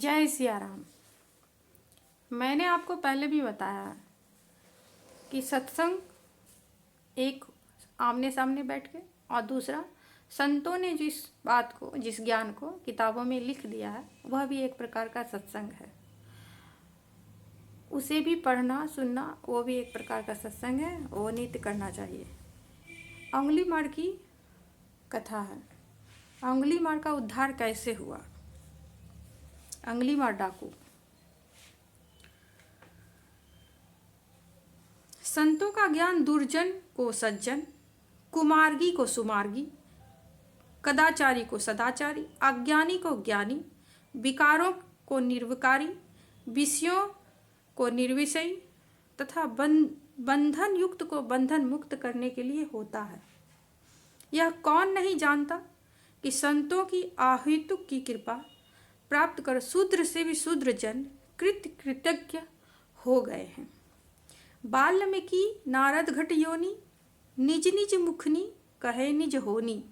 जय सिया राम। मैंने आपको पहले भी बताया है कि सत्संग एक आमने सामने बैठ के, और दूसरा संतों ने जिस बात को, जिस ज्ञान को किताबों में लिख दिया है, वह भी एक प्रकार का सत्संग है। उसे भी पढ़ना सुनना, वो भी एक प्रकार का सत्संग है, वो नित्य करना चाहिए। अंगुली मार की कथा है। अंगुली मार का उद्धार कैसे हुआ। अंगुली मार डाकू। संतों का ज्ञान दुर्जन को सज्जन, कुमार्गी को सुमार्गी, कदाचारी को सदाचारी, अज्ञानी को ज्ञानी, विकारों को निर्विकारी, विषयों को निर्विषयी तथा बंधन युक्त को बंधन मुक्त करने के लिए होता है। यह कौन नहीं जानता कि संतों की आहितुक की कृपा प्राप्त कर शूद्र से भी शूद्र जन कृतज्ञ हो गए हैं। वाल्मीकि नारद घट योनि, निज निज मुखनी कहे निज होनी।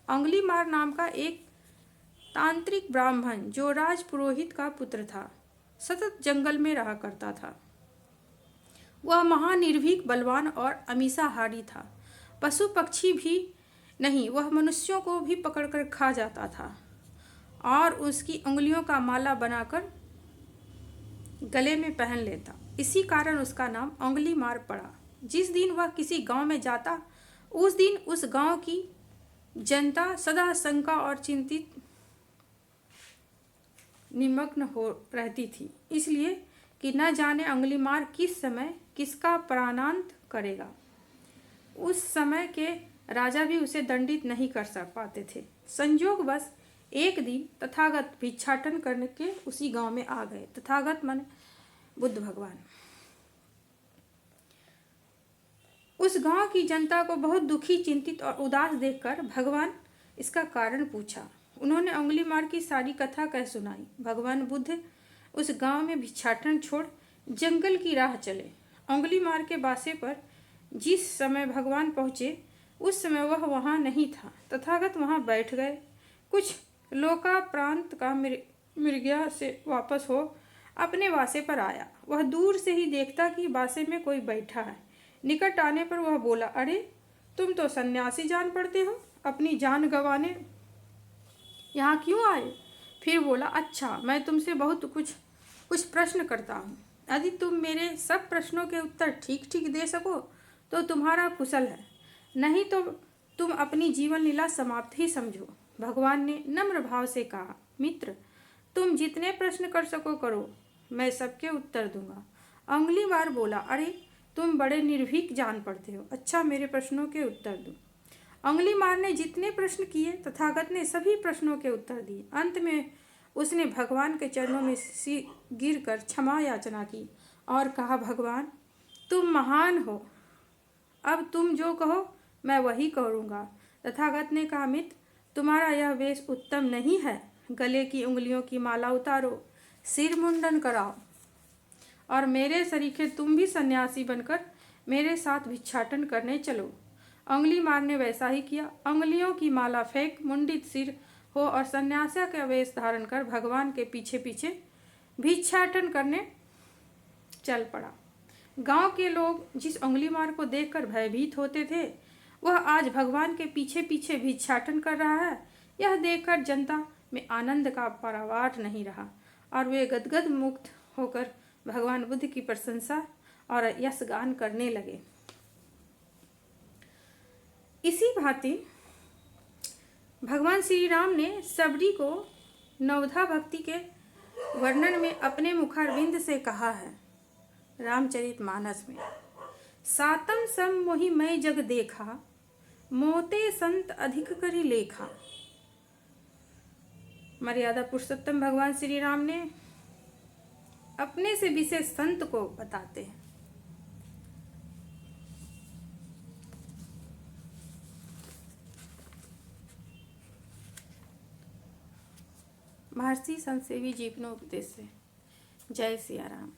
अंगुली मार नाम का एक तांत्रिक ब्राह्मण, जो राज पुरोहित का पुत्र था, सतत जंगल में रहा करता था। वह महानिर्भीक, बलवान और अमीसाहारी था। पशु पक्षी भी नहीं, वह मनुष्यों को भी पकड़कर खा जाता था और उसकी उंगलियों का माला बनाकर गले में पहन लेता। इसी कारण उसका नाम अंगुली मार पड़ा। जिस दिन वह किसी गांव में जाता, उस दिन उस गांव की जनता सदा शंका और चिंतित निमग्न हो रहती थी, इसलिए कि न जाने अंगुली मार किस समय किसका प्राणांत करेगा। उस समय के राजा भी उसे दंडित नहीं कर सक पाते थे। संयोगवश एक दिन तथागत भिक्षाटन करने के उसी गांव में आ गए। तथागत माने बुद्ध भगवान। उस गांव की जनता को बहुत दुखी, चिंतित और उदास देखकर भगवान इसका कारण पूछा। उन्होंने अंगुली मार की सारी कथा कह सुनाई। भगवान बुद्ध उस गांव में भिक्षाटन छोड़ जंगल की राह चले। अंगुली मार के बासे पर जिस समय भगवान पहुँचे, उस समय वह वहाँ नहीं था। तथागत वहाँ बैठ गए। कुछ लोकाप्रांत का मृगया से वापस हो अपने वासे पर आया। वह दूर से ही देखता कि बासे में कोई बैठा है। निकट आने पर वह बोला, अरे तुम तो सन्यासी जान पड़ते हो, अपनी जान गंवाने यहाँ क्यों आए। फिर बोला, अच्छा मैं तुमसे बहुत कुछ प्रश्न करता हूँ। यदि तुम मेरे सब प्रश्नों के उत्तर ठीक ठीक दे सको तो तुम्हारा कुशल है, नहीं तो तुम अपनी जीवन लीला समाप्त ही समझो। भगवान ने नम्र भाव से कहा, मित्र तुम जितने प्रश्न कर सको करो, मैं सबके उत्तर दूंगा। अंगुली मार बोला, अरे तुम बड़े निर्भीक जान पड़ते हो, अच्छा मेरे प्रश्नों के उत्तर दो। अंगुली मार ने जितने प्रश्न किए, तथागत ने सभी प्रश्नों के उत्तर दिए। अंत में उसने भगवान के चरणों में गिर कर क्षमा याचना की और कहा, भगवान तुम महान हो, अब तुम जो कहो मैं वही करूँगा। तथागत ने कहा, मित्र तुम्हारा यह वेश उत्तम नहीं है। गले की उंगलियों की माला उतारो, सिर मुंडन कराओ और मेरे सरीखे तुम भी सन्यासी बनकर मेरे साथ भिक्षाटन करने चलो। अंगुली मार ने वैसा ही किया। अंगुलियों की माला फेंक, मुंडित सिर हो और सन्यासा का वेश धारण कर भगवान के पीछे पीछे भिक्षाटन करने चल पड़ा। गांव के लोग जिस अंगुली मार को देखकर भयभीत होते थे, वह आज भगवान के पीछे पीछे भिक्षाटन कर रहा है, यह देखकर जनता में आनंद का पारावार नहीं रहा और वे गदगद मुक्त होकर भगवान बुद्ध की प्रशंसा और यश गान करने लगे। इसी भांति भगवान श्री राम ने सबरी को नवधा भक्ति के वर्णन में अपने मुखारविंद से कहा है। रामचरितमानस में, सातम सम मोहि मैं जग देखा, मोते संत अधिक करी लेखा। मर्यादा पुरुषोत्तम भगवान श्री राम ने अपने से विशेष संत को बताते हैं। महर्षि संत सेवी जीवनोपदेश से। जय सिया राम।